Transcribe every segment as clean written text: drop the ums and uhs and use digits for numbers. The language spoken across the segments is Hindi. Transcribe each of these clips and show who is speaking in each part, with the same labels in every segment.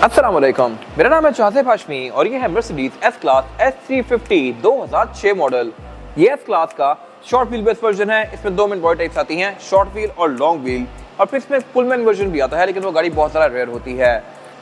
Speaker 1: अस्सलाम वालेकुम, मेरा नाम है शाहज़ेब हाशमी और ये है Mercedes S class S350 2006 model. ये एस क्लास का शॉर्ट व्हील बेस वर्जन है। इसमें दो मेन बॉडी टाइप्स आती हैं, शॉर्ट व्हील और लॉन्ग व्हील, और फिर इसमें पुलमैन वर्जन भी आता है, लेकिन वो गाड़ी बहुत ज़्यादा रेयर होती है।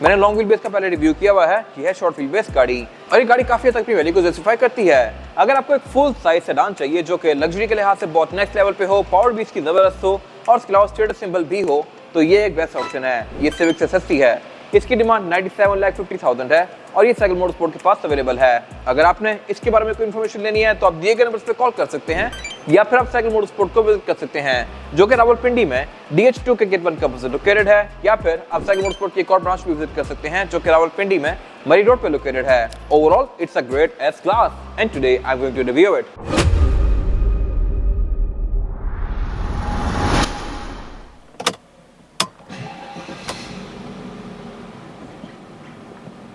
Speaker 1: मैंने लॉन्ग व्हील बेस का पहले रिव्यू किया हुआ है, ये है शॉर्ट व्हील बेस गाड़ी, और ये गाड़ी काफ़ी हद तक अपनी वैल्यू को जस्टिफाई करती है। अगर आपको एक फुल साइज सेडान चाहिए जो कि लग्जरी के लिहाज से बहुत नेक्स्ट लेवल पे हो, पावर भी इसकी ज़बरदस्त हो और इसके अलावा स्टेटस सिंबल भी हो, तो ये एक बेस्ट ऑप्शन है। ये सिविक से सस्ती है, इसकी डिमांड 97,50,000 है और ये साइकिल मोटरस्पोर्ट के पास अवेलेबल है। अगर आपने इसके बारे में कोई इन्फॉर्मेशन लेनी है तो आप दिए गए नंबर पर कॉल कर सकते हैं, या फिर आप साइकिल मोटरस्पोर्ट को विजिट कर सकते हैं, जो कि रावलपिंडी में DH2 के गेट 1 के अपोजिट लोकेटेड है, या फिर आप साइकिल मोटरस्पोर्ट की एक और ब्रांच भी विजिट कर सकते हैं जो कि रावलपिंडी में मरी रोड पे लोकेटेड है। Overall it's a great S class and today I am going to review it.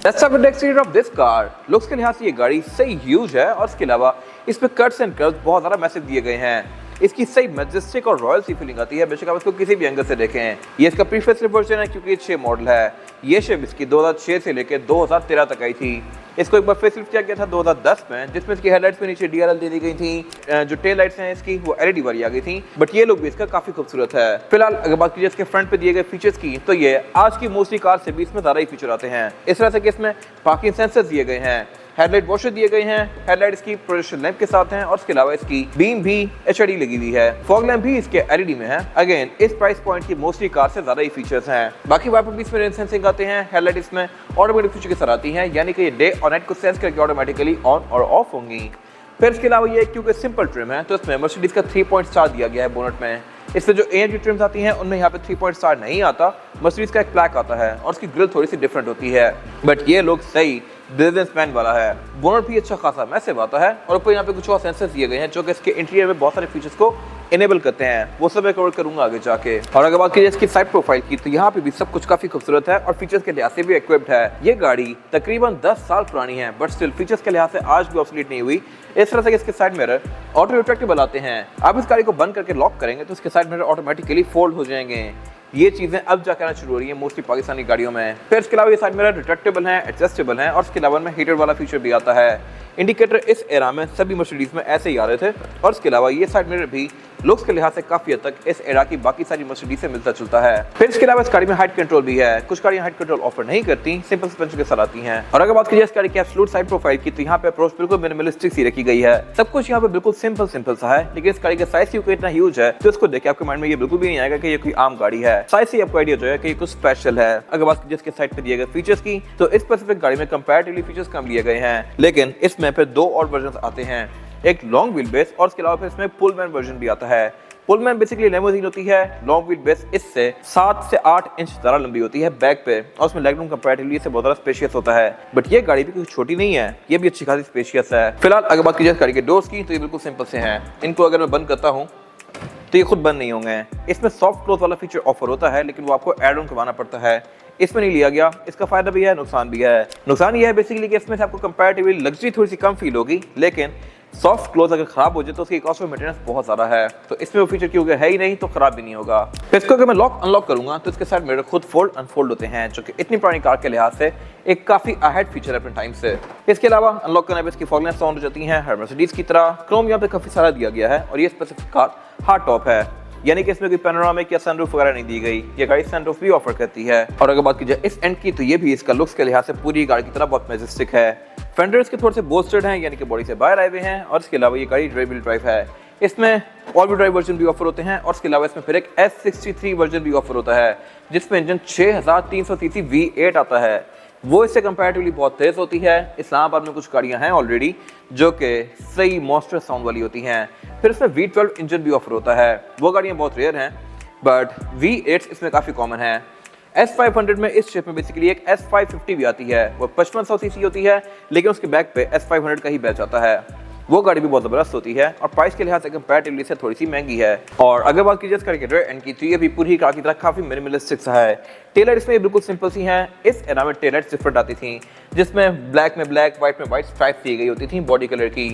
Speaker 1: Let's start with the exterior of this car. Looks के लिहाज से ये गाड़ी सही ह्यूज है और इसके अलावा इसमें कट्स एंड कर्व्स बहुत ज़्यादा मैसिव दिए गए हैं। इसकी सही मैजेस्टिक और रॉयल सी फीलिंग आती है, बेशक आप इसको किसी भी एंगल से देखें। ये इसका प्री फेसलिफ्ट वर्जन है क्योंकि ये 6 मॉडल है। ये शेप इसकी 2006 से लेकर 2013 तक आई थी। इसको एक बार फेसलिफ्ट किया गया था 2010 में, जिसमें इसकी हेडलाइट्स में नीचे DRL दे दी गई थी। जो टेल लाइट्स हैं इसकी वो LED वाली आ गई थी, बट ये लुक भी इसका काफी खूबसूरत है। फिलहाल अगर बात कीजिए इसके फ्रंट पे दिए गए फीचर्स की, तो ये आज की मोस्टली कार से भी इसमें ज़्यादा ही फीचर आते हैं। इस तरह से कि इसमें पार्किंग सेंसर्स दिए गए हैं, हेडलाइट वॉशर दिए गए हैं, हेडलाइट इसकी प्रोजेक्शन लैंप के साथ हैं, और इसके अलावा इसकी बीम भी HID लगी हुई है। फॉग लैंप भी इसके LED में है। अगेन इस प्राइस पॉइंट की मोस्टली कार से ज्यादा ही फीचर्स हैं। बाकी वाइपर भी इसमें रेन सेंसिंग आते हैं। हेडलाइट इसमें ऑटोमेटिक फीचर के साथ आती हैं, यानी कि ये डे और नाइट को सेंस करके ऑटोमेटिकली ऑन और ऑफ होंगी। फिर इसके अलावा ये क्योंकि सिंपल ट्रिम है, तो इसमें मर्सिडीज का 3 पॉइंट स्टार दिया गया है बोनट में। इसमें जो AMG ट्रिम्स आती हैं उनमें यहाँ पे 3 पॉइंट स्टार नहीं आता, मर्सिडीज का एक प्लैक आता है और उसकी ग्रिल थोड़ी सी डिफरेंट होती है, बट ये लुक सही बिजनेस मैन वाला है। बोनट भी अच्छा खासा मैसिव आता है और ऊपर यहाँ पे कुछ और सेंसर्स दिए गए हैं जो कि इसके इंटीरियर में बहुत सारे फीचर्स को इनेबल करते हैं, वो सब मैं कवर करूंगा आगे जाके। और अगर बात कीजिए इसकी साइड प्रोफाइल की, तो यहाँ पे भी सब कुछ काफी खूबसूरत है और फीचर्स के लिहाज से भी इक्विप्ड है। ये गाड़ी तकरीबन 10 साल पुरानी है, बट स्टिल फीचर्स के लिहाज से आज भी ऑब्सोलीट नहीं हुई। इस तरह से इसके साइड मिरर ऑटो रिट्रैक्टेबल आते हैं। आप इस गाड़ी को बंद करके लॉक करेंगे तो इसके साइड मिरर ऑटोमेटिकली फोल्ड हो जाएंगे। ये चीजें अब जाकर आना शुरू हो रही है मोस्टली पाकिस्तानी गाड़ियों में। फिर इसके अलावा ये साइड मिरर रिट्रैक्टेबल है, एडजस्टेबल है, और इसके अलावा में हीटर वाला फीचर भी आता है। इंडिकेटर इस एरा में सभी मर्सिडीज में ऐसे ही आ रहे थे, और इसके अलावा ये साइड मिरर भी लुक्स के लिहाज से काफी हद तक इस एरा की बाकी सारी मर्सिडीज से मिलता जुलता है। फिर इसके अलावा इस गाड़ी में हाइट कंट्रोल भी है। कुछ गाड़ियां हाइट कंट्रोल ऑफर नहीं करती, सिंपल सस्पेंशन के साथ आती हैं। और अगर बात कीजिए इस गाड़ी की एब्सोल्यूट साइड प्रोफाइल की, तो यहाँ पे अप्रोच बिल्कुल मिनिमलिस्टिक सी रखी गई है। सब कुछ यहाँ पे बिल्कुल सिंपल सा है, लेकिन इस गाड़ी का साइज क्योंकि इतना ह्यूज है, तो इसको देख के आपके माइंड में ये बिल्कुल भी नहीं आएगा कि ये कोई आम गाड़ी है। साइज से आपको आइडिया जो है कि ये कुछ स्पेशल है। अगर बात कीजिए इसके साइड पे दिए गए फीचर्स की, तो इस स्पेसिफिक गाड़ी में कंपैरेटिवली फीचर्स कम लिए गए हैं, लेकिन इसमें फिर 2 और वर्जन आते हैं, एक लॉन्ग व्हील बेस और इसके अलावा फिर इसमें पुलमैन वर्जन भी आता है। पुलमैन बेसिकली लिमोजिन होती है, लॉन्ग व्हील बेस इससे 7 से 8 इंच ज़्यादा लंबी होती है बैक पे, और उसमें लेग रूम कंपैरेटिवली इससे बहुत ज़्यादा स्पेशियस होता है। बट ये गाड़ी भी कोई छोटी नहीं है, ये भी अच्छी खासी स्पेशियस है। फिलहाल अगर बात कीजिए गाड़ी के डोर्स की, तो ये बिल्कुल सिंपल से हैं। इनको अगर मैं बंद करता हूँ तो ये खुद बंद नहीं होंगे। इसमें सॉफ्ट क्लोज वाला फीचर ऑफर होता है, लेकिन वो आपको एड ऑन करवाना पड़ता है। इसमें नहीं लिया गया। इसका फायदा भी है, नुकसान भी है। नुकसान ये है बेसिकली कि इसमें से आपको कंपैरेटिवली लग्जरी थोड़ी सी कम फील होगी, लेकिन सॉफ्ट क्लोज अगर खराब हो जाए तो उसकी कॉस्ट ऑफ मेंटेनेंस बहुत ज्यादा है, तो इसमें वो फीचर क्योंकि है ही नहीं तो खराब भी नहीं होगा। फिर इसको अगर मैं लॉक अनलॉक करूंगा तो इसके साथ मेरे खुद फोल्ड अनफोल्ड होते हैं, जो कि इतनी पुरानी कार के लिहाज से एक काफी अहेड फीचर है अपने टाइम से। इसके अलावा अनलॉक करने पर इसकी फॉग लैंप्स ऑन हो जाती हैं, हर मर्सिडीज की तरह। क्रोम यहाँ पे काफी सारा दिया गया है, और ये स्पेसिफिक कार हार्ड टॉप है, यानी कि इसमें कोई पैनोरामिक या सनरूफ वगैरह नहीं दी गई। ये गाड़ी सनरूफ भी ऑफर करती है। और अगर बात कीजिए इस एंड की, तो ये भी इसका लुक्स के लिहाज से पूरी गाड़ी की तरह बहुत मैजेस्टिक है। फेंडर्स के थोड़े से बोस्टेड हैं, यानी कि बॉडी से बाहर आए हुए हैं, और इसके अलावा ये गाड़ी रियर व्हील ड्राइव है। इसमें ऑल व्हील ड्राइव वर्जन भी ऑफर होते हैं, और इसके अलावा इसमें फिर एक S63 वर्जन भी ऑफर होता है, जिसमें इंजन 6300 cc V8 आता है। वो इससे कंपैरेटिवली बहुत तेज होती है। इस्लामाबाद में कुछ गाड़ियां हैं ऑलरेडी जो कि सही मॉन्स्टर साउंड वाली होती हैं। फिर इसमें V12 इंजन भी ऑफर होता है। वो गाड़ियां बहुत रेयर हैं, बट V8 इसमें काफ़ी कॉमन है। S500 में इस शेप में बेसिकली एक S550 भी आती है। वो 5500 cc होती है, लेकिन उसके बैक पे S500 का ही बैच आता है। वो गाड़ी भी बहुत ज़बरदस्त होती है और प्राइस के लिहाज से कंपैरेटिवली से थोड़ी सी महंगी है। और अगर बात कीजिए इस गाड़ी के रेयर एंड की, तो ये भी पूरी कार की तरह काफ़ी मिनिमलिस्टिक सा है। टेलर इसमें बिल्कुल सिंपल सी हैं। इस एरा में टेलर्स डिफरेंट आती थी, जिसमें ब्लैक में ब्लैक, व्हाइट में व्हाइट स्ट्राइप दी गई होती थी बॉडी कलर की।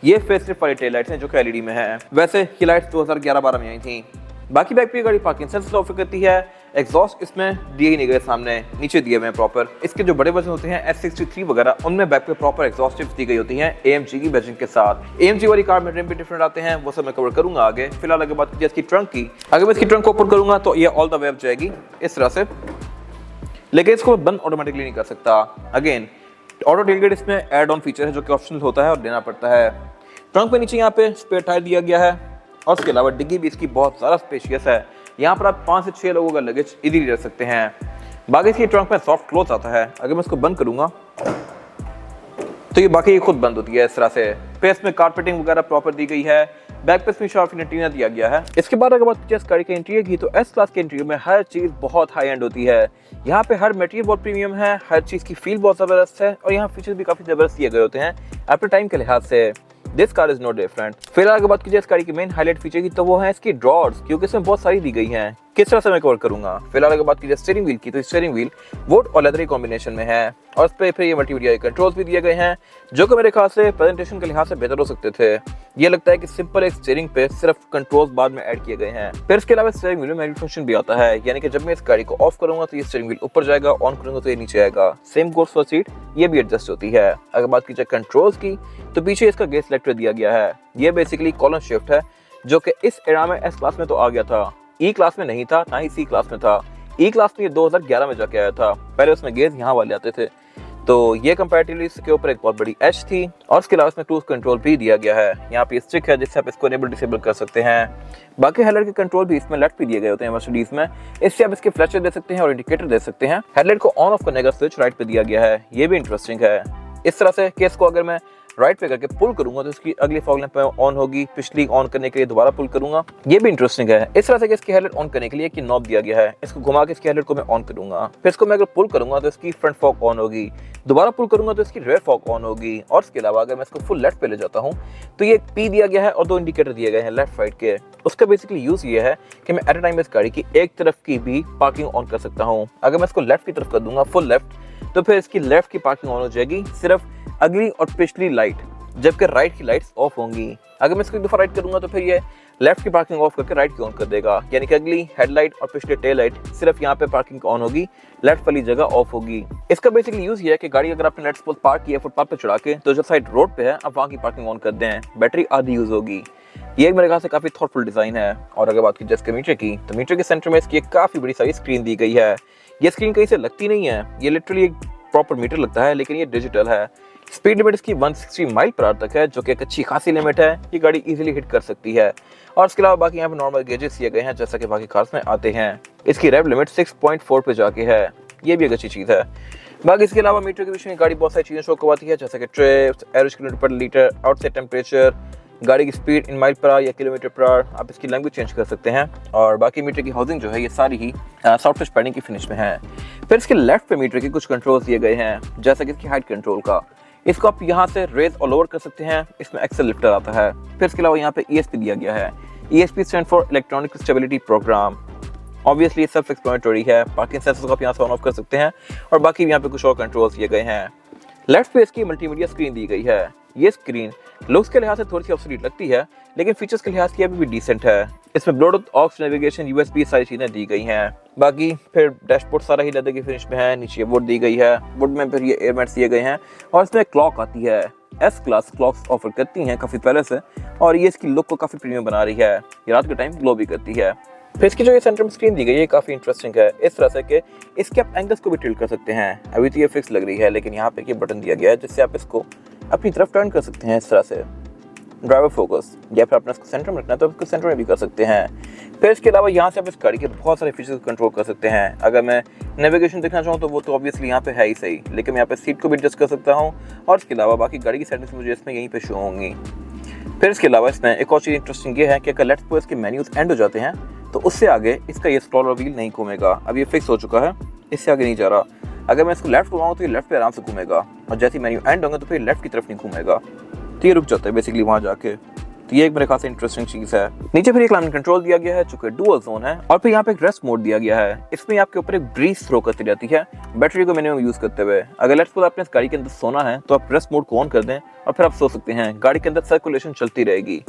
Speaker 1: ये फेसलिफ्ट वाली टेल लाइट्स हैं जो कि LED में है। वैसे ये लाइट्स 2011-12 में आई थी। बाकी बैक पे गाड़ी पार्किंग सेंसर ऑफर करती है, एग्जॉस्ट इसमें दिए ही नहीं गए, सामने नीचे दिए हुए हैं प्रॉपर। इसके जो बड़े वर्जन होते हैं S63 वगैरह, उनमें बैक पे प्रॉपर एग्जॉस्ट टिप्स दी गई होती हैं AMG की बैजिंग के साथ। AMG वाली कार में रिम भी डिफरेंट आते हैं, वो सब मैं कवर करूंगा आगे। फिलहाल अगर बात की इसकी ट्रंक की, अगर मैं इसकी ट्रंक को ओपन करूंगा तो ये ऑल द वे अप जाएगी इस तरह से, लेकिन इसको बंद ऑटोमेटिकली नहीं कर सकता। अगेन ऑटो टेलगेट इसमें एड ऑन फीचर है जो कि ऑप्शनल होता है और देना पड़ता है। ट्रंक पे नीचे यहाँ पे स्पेयर टायर दिया गया है और उसके अलावा डिग्गी भी इसकी बहुत ज़्यादा स्पेशियस है। यहाँ पर आप 5 से 6 लोगों का लगेज इजीली रख सकते हैं। बाकी इसकी ट्रंक में सॉफ्ट क्लोज आता है, अगर मैं इसको बंद करूँगा तो ये बाकी खुद बंद होती है इस तरह से। पेस में कारपेटिंग वगैरह प्रॉपर दी गई है, बैक पेस में शार्प एंटीना दिया गया है। इसके बाद अगर बात की इस गाड़ी के इंटीरियर की, तो एस क्लास के इंटीरियर में हर चीज़ बहुत हाई एंड होती है। यहाँ पे हर मटेरियल बहुत प्रीमियम है, हर चीज़ की फील बहुत ज़बरदस्त है और यहाँ फीचर्स भी काफ़ी ज़बरदस्त दिए गए होते हैं अपने टाइम के लिहाज से। This car is not different. फिलहाल अगर बात कीजिए इस गाड़ी की मेन हाईलाइट फीचर की, तो वो है इसकी ड्रॉर्स, क्योंकि इसमें बहुत सारी दी गई हैं। किस तरह से मैं कवर करूंगा। फिलहाल अगर बात कीजिए स्टीयरिंग व्हील की, तो स्टीयरिंग व्हील वुड और लेदर कॉम्बिनेशन में है और उस पर फिर ये मल्टीमीडिया कंट्रोल्स भी दिए गए हैं, जो कि मेरे ख्याल से प्रेजेंटेशन के लिहाज से बेहतर हो सकते थे। ये लगता है कि सिंपल एक स्टीयरिंग पे सिर्फ कंट्रोल्स बाद में ऐड किए गए हैं। फिर इसके अलावा स्टीयरिंग व्हील में मैनुअल फंक्शन भी आता है, यानी कि जब मैं इस गाड़ी को ऑफ करूंगा तो ये स्टीयरिंग व्हील ऊपर जाएगा, ऑन करूंगा तो ये नीचे आएगा। सेम गोस फॉर सीट, ये भी एडजस्ट होती है। अगर बात कीजिए कंट्रोल्स की, तो पीछे इसका गेयर सिलेक्टर दिया गया है। ये बेसिकली कॉलम शिफ्ट है, जो कि इस एरा में एस क्लास में तो आ गया था, ई क्लास में नहीं था, ना ही सी क्लास में था। ई क्लास में ये 2011 में जाके आया था, पहले उसमें गेयर्स यहाँ वाले आते थे, तो ये कंपैरेटिवली इसके ऊपर एक बहुत बड़ी एज थी। और इसके अलावा इसमें क्रूज कंट्रोल भी दिया गया है, यहाँ पे स्टिक है जिससे आप इसको इनेबल डिसेबल कर सकते हैं। बाकी हेडलाइट के कंट्रोल भी इसमें लेफ्ट पे दिए गए होते हैं मर्सिडीज में, इससे आप इसके फ्लैशर दे सकते हैं और इंडिकेटर दे सकते हैं। हेडलाइट को ऑन ऑफ करने का स्विच राइट पे दिया गया है, ये भी इंटरेस्टिंग है। इस तरह से केस को अगर मैं राइट पे करके पुल करूंगा तो इसकी अगली फॉग लैंप ऑन होगी, पिछली ऑन करने के लिए दोबारा पुल करूंगा, ये भी इंटरेस्टिंग है। इस तरह से इसकी हेडलाइट ऑन करने के लिए एक नॉब दिया गया है, इसको घुमा के इसकी हेडलाइट को मैं ऑन करूंगा। फिर इसको मैं अगर पुल करूंगा तो इसकी फ्रंट फॉग ऑन होगी, दोबारा पुल करूंगा तो इसकी रेयर फॉग ऑन होगी। और इसके अलावा अगर मैं इसको फुल लेफ्ट पे ले जाता हूँ तो ये पी दिया गया है और 2 इंडिकेटर दिए गए हैं लेफ्ट राइट के। उसका बेसिकली यूज ये है कि मैं एट अ टाइम इस गाड़ी की एक तरफ की भी पार्किंग ऑन कर सकता हूँ। अगर मैं इसको लेफ्ट की तरफ कर दूंगा फुल लेफ्ट, तो फिर इसकी लेफ्ट की पार्किंग ऑन हो जाएगी, सिर्फ अगली और पिछली लाइट, जबकि राइट की लाइट्स ऑफ होंगी। अगर मैं इसको एक दफा राइट करूंगा तो फिर ये लेफ्ट की पार्किंग ऑफ करके राइट की ऑन कर देगा, यानी कि अगली हेडलाइट और पिछले टेल लाइट सिर्फ यहाँ पे पार्किंग ऑन होगी, लेफ्ट वाली जगह ऑफ होगी। इसका बेसिकली यूज ये है कि गाड़ी अगर आपने लेट्स सपोज पार्क किया फुटपाथ पे चढ़ा के, तो जो साइड रोड पे है आप वहाँ की पार्किंग ऑन कर दें, बैटरी आधी यूज होगी। ये मेरे ख्याल से काफी थॉटफुल डिजाइन है। और अगर बात की जाए इसके मीटर की, तो मीटर के सेंटर में इसकी एक काफी बड़ी सारी स्क्रीन दी गई है। ये स्क्रीन कहीं से लगती नहीं है, ये लिटरली एक प्रॉपर मीटर लगता है, लेकिन ये डिजिटल है। स्पीड लिमिट इसकी 160 माइल पर आवर तक है, जो कि एक अच्छी खासी लिमिट है, ये गाड़ी इजीली हिट कर सकती है। और इसके अलावा बाकी यहाँ पे नॉर्मल गेजेस दिए गए हैं जैसा कि बाकी कार्स में आते हैं। इसकी रेव लिमिट 6.4 पे जाके है, ये भी एक अच्छी चीज़ है। बाकी इसके अलावा मीटर के विषय में गाड़ी बहुत सारी चीज़ें शो करवाती है, जैसे कि ट्रिप्स, एवरेज किलोमीटर पर लीटर, आउटसाइड टेम्परेचर, गाड़ी की speed in mile per hour या किलोमीटर पर आवर, आप इसकी लैंग्वेज चेंज कर सकते हैं। और बाकी मीटर की हाउसिंग जो है ये सारी ही सॉफ्ट टच पैडिंग की फिनिश में है। फिर इसके लेफ्ट पे मीटर के कुछ कंट्रोल्स दिए गए हैं, जैसे कि इसकी हाइट कंट्रोल का, इसको आप यहाँ से रेज और लोअर कर सकते हैं, इसमें एक्सेल लिफ्टर आता है। फिर इसके अलावा यहाँ पे ESP दिया गया है, ESP stand for electronic stability programme. Obviously self explanatory है, पार्किंग सेंसर को आप यहाँ से ऑन ऑफ कर सकते हैं। और बाकी यहाँ पे कुछ और कंट्रोल्स दिए गए हैं। लेफ्ट पे इसकी मल्टीमीडिया स्क्रीन दी गई है। ये स्क्रीन लुक्स के लिहाज से थोड़ी सी ऑब्सोलीट लगती है, लेकिन फीचर्स के लिहाज से अभी भी डिसेंट है। इसमें ब्लूटूथ, ऑक्स, नेविगेशन, USB सारी चीज़ें दी गई हैं। बाकी फिर डैशबोर्ड सारा ही लेदर की फिनिश में है, नीचे वुड दी गई है, वुड में फिर ये एयर मैट्स दिए गए हैं। और इसमें क्लॉक आती है, एस क्लास क्लॉक्स ऑफर करती हैं काफ़ी पहले से, और ये इसकी लुक को काफ़ी प्रीमियम बना रही है। ये रात के टाइम ग्लो भी करती है। फिर इसकी जो ये सेंटर में स्क्रीन दी गई है ये काफ़ी इंटरेस्टिंग है, इस तरह से कि इसके आप एंगल्स को भी टिल्ट कर सकते हैं। अभी तो ये फिक्स लग रही है, लेकिन यहाँ पे ये बटन दिया गया है जिससे आप इसको अपनी तरफ टर्न कर सकते हैं इस तरह से। ड्राइवर फोकस, या फिर अपना इसको सेंटर में रखना है तो इसको सेंटर में भी कर सकते हैं। फिर इसके अलावा यहाँ से आप इस गाड़ी के बहुत सारे फीचर्स कंट्रोल कर सकते हैं। अगर मैं नेविगेशन देखना चाहूँ तो वो तो ऑब्वियसली यहाँ पे है ही सही, लेकिन मैं यहाँ पे सीट को भी एडजस्ट कर सकता हूँ। और इसके अलावा बाकी गाड़ी की सेटिंग्स मुझे इसमें यहीं पे शो होंगी। फिर इसके अलावा इसमें एक और चीज़ इंटरेस्टिंग ये है कि अगर लेट्स सपोज इसके मेन्यूज एंड हो जाते हैं तो उससे आगे इसका ये स्क्रॉलर व्हील नहीं घूमेगा। अब ये फिक्स हो चुका है, इससे आगे नहीं जा रहा। अगर मैं इसको लेफ्ट घुमाऊँ तो ये लेफ्ट पे आराम से घूमेगा, और जैसे मेन्यू एंड होंगे तो फिर लेफ्ट की तरफ नहीं घूमेगा, तो ये रुक जाता है बेसिकली वहाँ जाके। तो ये एक मेरे खास इंटरेस्टिंग चीज़ है। नीचे फिर एक क्लाइमेट कंट्रोल दिया गया है जो कि डुअल जोन है, और फिर यहाँ पे एक रेस्ट मोड दिया गया है। इसमें आपके ऊपर एक ब्रीज थ्रो करती रहती है बैटरी को मिनिमम यूज करते हुए। अगर लेट्स सपोज आपने इस गाड़ी के अंदर सोना है तो आप रेस्ट मोड को ऑन कर दें और फिर आप सो सकते हैं, गाड़ी के अंदर सर्कुलेशन चलती रहेगी।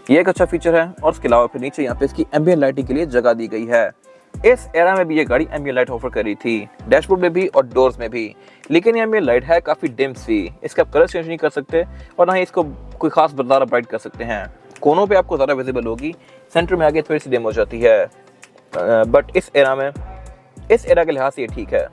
Speaker 1: ये एक अच्छा फीचर है। और उसके अलावा फिर नीचे यहाँ पे इसकी एम्बिएंट लाइटिंग के लिए जगह दी गई है। इस एरा में भी ये गाड़ी एम्बिएंट लाइट ऑफर कर रही थी, डैशबोर्ड में भी और डोर्स में भी। लेकिन ये एम्बिएंट लाइट है काफी डिम सी, इसका आप कलर चेंज नहीं कर सकते और ना ही इसको कोई खास ज़्यादा ब्राइट कर सकते हैं। कोनों पे आपको ज़्यादा विजिबल होगी, सेंटर में आगे थोड़ी सी डिम हो जाती है। बट इस एरा के लिहाज से ये ठीक है।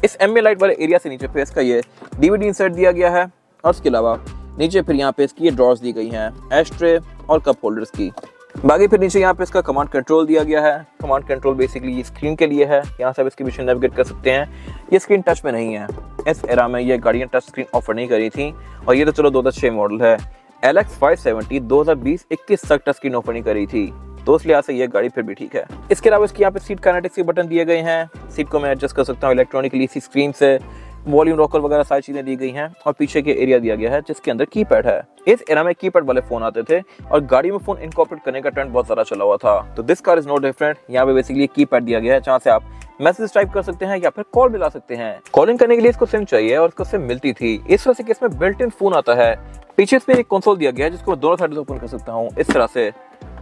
Speaker 1: इस एम्बिएंट लाइट वाले एरिया से नीचे पे इसका ये डीवीडी इंसर्ट दिया गया है और उसके अलावा नीचे फिर यहाँ पे इसकी ये ड्रॉर्स दी गई हैं, एस्ट्रे और कप होल्डर्स की। बाकी फिर नीचे यहाँ पे इसका कमांड कंट्रोल दिया गया है। कमांड कंट्रोल बेसिकली ये स्क्रीन के लिए है, यहाँ से आप इसके पीछे नेविगेट कर सकते हैं। ये स्क्रीन टच में नहीं है, इस एरा में ये गाड़ियाँ टच स्क्रीन ऑफर नहीं करी थी और ये तो चलो 2006 मॉडल है। LX 570 2020-21 तक टच स्क्रीन ऑफर नहीं करी थी, तो उस लिहाज से ये गाड़ी फिर भी ठीक है। इसके अलावा इसकी यहाँ पे सीट काइनेटिक्स के बटन दिए गए हैं, सीट को मैं एडजस्ट कर सकता हूँ इलेक्ट्रॉनिकली इसी स्क्रीन से। वॉल्यूम रॉकर वगैरह सारी चीजें दी गई हैं और पीछे के एरिया दिया गया है जिसके अंदर कीपैड है। इस एरा में कीपैड वाले फोन आते थे और गाड़ी में फोन इनकॉर्पोरेट करने का ट्रेंड बहुत ज्यादा चला हुआ था, तो this car is no different. यहाँ पे बेसिकली कीपैड दिया गया है जहाँ से आप मैसेज टाइप कर सकते हैं या फिर कॉल मिला सकते हैं। कॉलिंग करने के लिए इसको सिम चाहिए और इसको सिम मिलती थी। इस वजह से कि इसमें बिल्ट इन फोन आता है। पीछे इसमें एक कंसोल दिया गया है जिसको मैं दोनों साइड से ओपन कर सकता हूँ इस तरह से।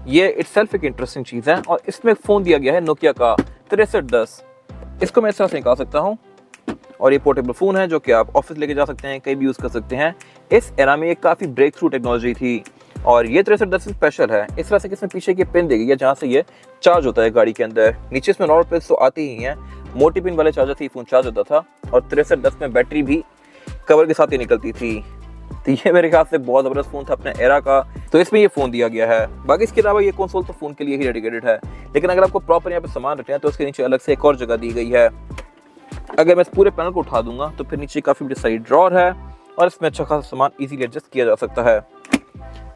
Speaker 1: ये इटसेल्फ एक इंटरेस्टिंग चीज है और इसमें फोन दिया गया है नोकिया का 6310। इसको मैं इस तरह से निकाल सकता हूँ और ये पोर्टेबल फोन है जो कि आप ऑफिस लेके जा सकते हैं, कहीं भी यूज कर सकते हैं। इस एरा में ये काफी ब्रेक थ्रू टेक्नोलॉजी थी और ये 6310 स्पेशल है इस तरह से कि इसमें पीछे की पिन दी गई है जहाँ से ये चार्ज होता है गाड़ी के अंदर। नीचे इसमें नॉर्मल पिन तो आती ही हैं, मोटी पिन वाले चार्जर से फोन चार्ज होता था और 6310 में बैटरी भी कवर के साथ ही निकलती थी। तो ये मेरे ख्याल से बहुत जबरदस्त फोन था अपने एरा का, तो इसमें ये फोन दिया गया है। बाकी इसके अलावा ये कंसोल तो फोन के लिए ही डेडिकेटेड है, लेकिन अगर आपको प्रॉपर यहाँ पे सामान रखना है तो उसके नीचे अलग से एक और जगह दी गई है। अगर मैं इस पूरे पैनल को उठा दूंगा तो फिर नीचे काफी बड़ी सारी ड्रॉर है और इसमें अच्छा खासा सामान इजीली एडजस्ट किया जा सकता है।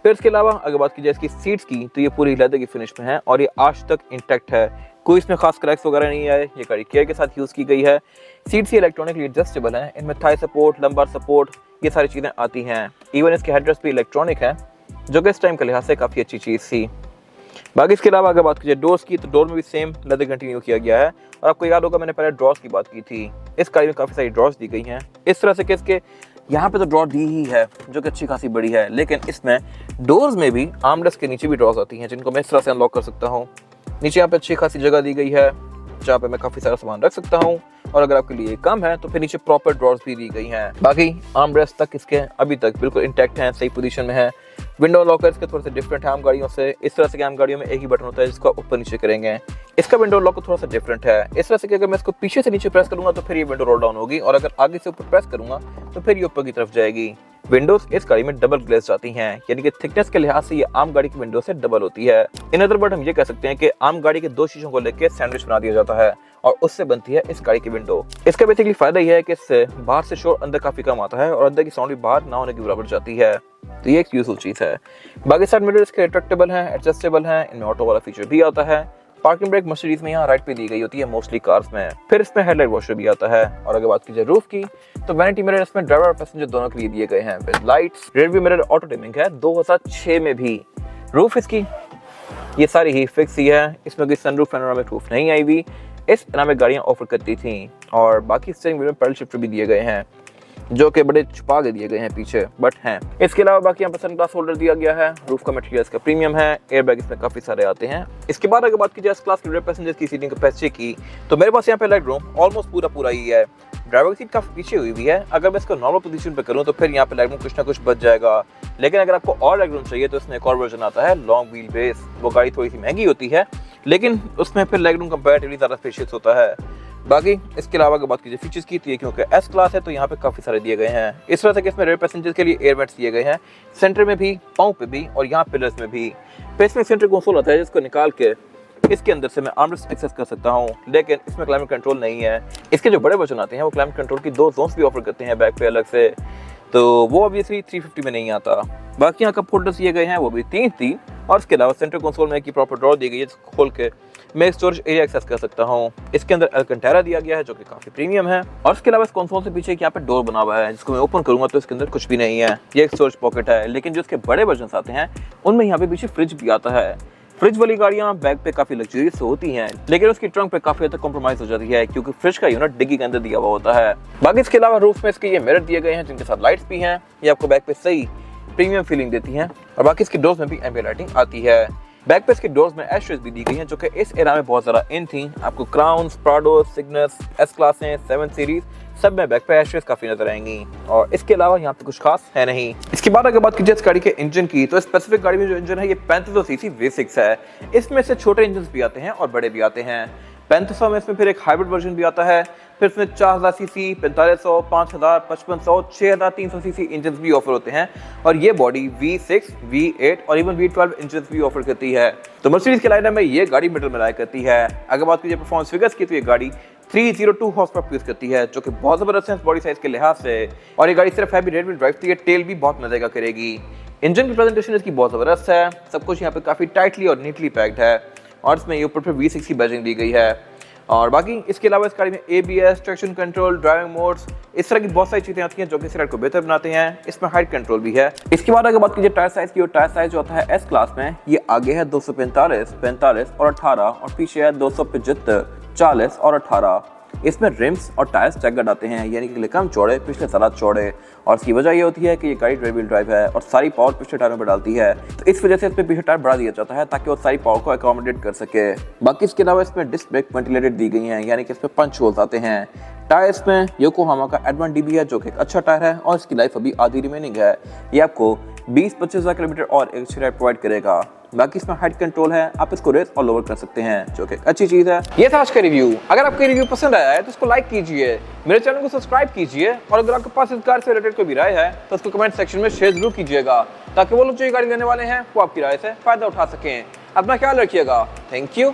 Speaker 1: फिर इसके अलावा अगर बात की जाए इसकी सीट्स की तो ये पूरी लेदर की फिनिश में है और ये आज तक इंटैक्ट है, कोई इसमें खास क्रैक्स वगैरह नहीं आए। ये गाड़ी केयर के साथ यूज की गई है। सीट्स ये इलेक्ट्रॉनिकली एडजस्टेबल हैं, इनमें थाई सपोर्ट, लंबार सपोर्ट, ये सारी चीजें आती हैं। इवन इसके हेडरेस्ट भी इलेक्ट्रॉनिक है जो कि इस टाइम के लिहाज से काफी अच्छी चीज थी। बाकी इसके अलावा अगर बात की जाए डोर्स की तो डोर में भी सेम लेदर कंटिन्यू किया गया है और आपको याद होगा मैंने पहले ड्रॉर्स की बात की थी। इस गाड़ी में काफी सारी ड्रॉर्स दी गई हैं इस तरह से कि इसके यहाँ पे तो ड्रॉर दी ही है जो कि अच्छी खासी बड़ी है, लेकिन इसमें डोर्स में भी आर्मरेस्ट के नीचे भी ड्रॉर्स आती हैं जिनको मैं इस तरह से अनलॉक कर सकता हूँ। नीचे यहाँ पे अच्छी खासी जगह दी गई है जहाँ पे मैं काफी सारा सामान रख सकता हूँ और अगर आपके लिए कम है तो फिर नीचे प्रॉपर ड्रॉर्स भी दी गई हैं। बाकी आर्मरेस्ट तक इसके अभी तक बिल्कुल इंटैक्ट हैं, सही पोजीशन में है। विंडो लॉकर इसके थोड़े से डिफरेंट है आम गाड़ियों से, इस तरह से कि आम गाड़ियों में एक ही बटन होता है जिसको ऊपर नीचे करेंगे। इसका विंडो लॉक थोड़ा सा डिफरेंट है इस तरह से कि अगर मैं इसको पीछे से नीचे प्रेस करूंगा तो फिर ये विंडो रोल डाउन होगी और अगर आगे से ऊपर प्रेस करूंगा तो फिर ये ऊपर की तरफ जाएगी। विंडोज इस गाड़ी में डबल ग्लेज आती हैं, यानी कि थिकनेस के लिहाज से ये आम गाड़ी की विंडो से डबल होती है। इन अदर वर्ड हम ये कह सकते हैं कि आम गाड़ी के दो शीशों को लेकर सैंडविच बना दिया जाता है और उससे बनती है इस गाड़ी की विंडो। इसका बेसिकली फायदा यह है कि इससे बाहर से शोर अंदर काफी कम आता है और अंदर की साउंड भी बाहर ना होने की बराबर जाती है, तो ये एक यूजफुल चीज है। बाकी साइड मिरर इसके रिट्रैक्टेबल हैं, एडजस्टेबल हैं, इनमें ऑटो वाला फीचर भी आता है। पार्किंग ब्रेक मर्सिडीज में यहाँ राइट पे दी गई होती है मोस्टली कार्स में। फिर इसमें हेडलाइट वॉशर भी आता है और अगर बात की जाए रूफ की तो वैनिटी मिरर इसमें ड्राइवर और पैसेंजर दोनों के लिए दिए गए हैं with lights. Rear view mirror auto dimming है 2006 में भी। रूफ इसकी ये सारी ही फिक्स ही है, इसमें कोई सनरूफ पैनोरामिक रूफ नहीं आई हुई। इस तरह में गाड़ियां ऑफर करती थी और बाकी स्टीयरिंग व्हील में पैडल शिफ्टर भी दिए गए हैं जो कि बड़े छुपा के दिए गए हैं पीछे, बट हैं। इसके अलावा बाकी यहाँ पर सन ग्लास होल्डर दिया गया है। रूफ का मटेरियल इसका प्रीमियम है, एयर बैग इसमें काफी सारे आते हैं। इसके बाद अगर बात की जाए क्लास के पैसेंजर की सीटिंग कैपेसिटी की तो मेरे पास यहाँ पे लेग रूम ऑलमोस्ट पूरा ही है। ड्राइवर की सीट काफी पीछे हुई भी है, अगर मैं इसको नॉर्मल पोजीशन पे करूँ तो फिर यहाँ पे लेग रूम कुछ ना कुछ बच जाएगा। लेकिन अगर आपको और लेग रूम चाहिए तो इसमें एक और वर्जन आता है लॉन्ग व्हील बेस। वो गाड़ी थोड़ी सी महंगी होती है लेकिन उसमें फिर लेग रूम कंपैरेटिवली ज्यादा स्पेशियस होता है। बाकी इसके अलावा अगर बात कीजिए फीचर्स की तो ये क्योंकि एस क्लास है तो यहाँ पे काफी सारे दिए गए हैं। इस तरह से कि इसमें रेयर पैसेंजर्स के लिए एयर वेंट्स दिए गए हैं, सेंटर में भी, पाँव पे भी और यहाँ पिलर्स में भी। फिर इसमें सेंटर कंसोल आता है जिसको निकाल के इसके अंदर से मैं आर्मरेस्ट एक्सेस कर सकता हूँ, लेकिन इसमें क्लाइमेट कंट्रोल नहीं है। इसके जो बड़े वर्जन आते हैं वो क्लाइमेट कंट्रोल की 2 जोन्स भी ऑफर करते हैं बैक पे अलग से, तो वो ऑब्वियसली 350 में नहीं आता। बाकी यहाँ कप होल्डर्स दिए गए हैं वो भी 3 और इसके अलावा सेंटर कंसोल में की प्रॉपर ड्रॉर दी गई है जिसको खोल के मैं स्टोरेज एरिया एक्सेस कर सकता हूँ। इसके अंदर अल्कंटारा दिया गया है जो कि काफी प्रीमियम है और इसके अलावा इस कंसोल से पीछे यहाँ पे डोर बना हुआ है जिसको मैं ओपन करूंगा तो इसके अंदर कुछ भी नहीं है, ये एक स्टोरेज पॉकेट है। लेकिन जो इसके बड़े वर्जन आते हैं उनमें यहाँ पे पीछे फ्रिज भी आता है। फ्रिज वाली गाड़ियां बैक पे काफी लग्जरियस होती हैं लेकिन उसकी ट्रंक पे काफी हद तक कॉम्प्रोमाइज हो जाती है क्योंकि फ्रिज का यूनिट डिग्गी के अंदर दिया हुआ होता है। बाकी इसके अलावा रूफ में इसके ये मिरर दिए गए हैं जिनके साथ लाइट्स भी हैं, ये आपको बैक पे सही प्रीमियम फीलिंग देती हैं और बाकी इसकी डोर्स में भी एम्बिएंट लाइटिंग आती है। बैक पे इसके डोर्स में एशरेज भी दी गई हैं जो कि इस एरा में बहुत ज़्यादा इन थी। आपको क्राउन्स, प्राडो, सिग्नस, एस क्लासें, 7 सीरीज सब में बैक पे एशरेज काफ़ी नजर आएंगी और इसके अलावा यहाँ पे कुछ खास है नहीं। इसके बाद अगर बात कीजिए इस गाड़ी के इंजन की, तो स्पेसिफिक गाड़ी में जो इंजन है ये 3500 सीसी V6 है। इसमें से छोटे इंजन भी आते हैं और बड़े भी आते हैं। 3500 में इसमें फिर एक हाइब्रिड वर्जन भी आता है, फिर इसमें 4000 सीसी, 4500, 5000, 5500, 6300 सीसी इंजन भी ऑफर होते हैं और ये बॉडी V6, V8 और इवन V12 इंजन भी ऑफर करती है। तो मर्सिडीज के लाइनअप में ये गाड़ी मिडल में लाया करती है। अगर बात कीजिए परफॉर्मेंस फिगर्स की, तो ये गाड़ी 302 हॉर्स पावर प्रोड्यूस करती है जो कि बहुत जबरदस्त है बॉडी साइज के लिहाज से। और ये गाड़ी सिर्फ हैवी रेयर व्हील ड्राइव थी, टेल भी बहुत मजे का करेगी। इंजन की प्रेजेंटेशन इसकी बहुत जबरदस्त है, सब कुछ यहाँ पे काफी टाइटली और नीटली पैक्ड है और इसमें ये ऊपर फिर V6 की बैजिंग दी गई है। और बाकी इसके अलावा इस गाड़ी में ABS, traction control, driving modes, इस तरह की बहुत सारी चीजें आती हैं जो कि इस राइड को बेहतर बनाते हैं। इसमें हाइट कंट्रोल भी है। इसके बाद अगर बात कीजिए टायर साइज की, और टायर साइज जो होता है S क्लास में, ये आगे है 245, 45 और 18 और पीछे है 275, 40 और 18। इसमें रिम्स और टायर्स स्टैगर्ड आते हैं, यानी कि कम चौड़े, पिछले ज़्यादा चौड़े। और इसकी वजह ये होती है कि ये गाड़ी रियर व्हील ड्राइव है और सारी पावर पिछले टायरों पर डालती है, तो इस वजह से इसमें पीछे टायर बढ़ा दिया जाता है ताकि वो सारी पावर को अकोमोडेट कर सके। बाकी इसके अलावा इसमें डिस्क ब्रेक वेंटिलेटेड दी गई हैं, यानी कि इसमें पंच होल्स आते हैं। टायर्स में योकोहामा का एडवान DB है जो कि एक अच्छा टायर है और इसकी लाइफ अभी आधी रिमेनिंग है। ये आपको 20-25 किलोमीटर और एक अच्छी राइड प्रोवाइड करेगा। बाकी इसमें हाइट कंट्रोल है, आप इसको रेस और लोअर कर सकते हैं जो कि अच्छी चीज है। ये था आज का रिव्यू। अगर आपको रिव्यू पसंद आया है तो इसको लाइक कीजिए, मेरे चैनल को सब्सक्राइब कीजिए और अगर आपके पास इस कार से रिलेटेड कोई भी राय है तो उसको कमेंट सेक्शन में शेयर जरूर कीजिएगा ताकि वो लोग जो ये गाड़ी लेने वाले हैं वो आपकी राय से फायदा उठा सकें। अपना ख्याल रखिएगा। Thank you.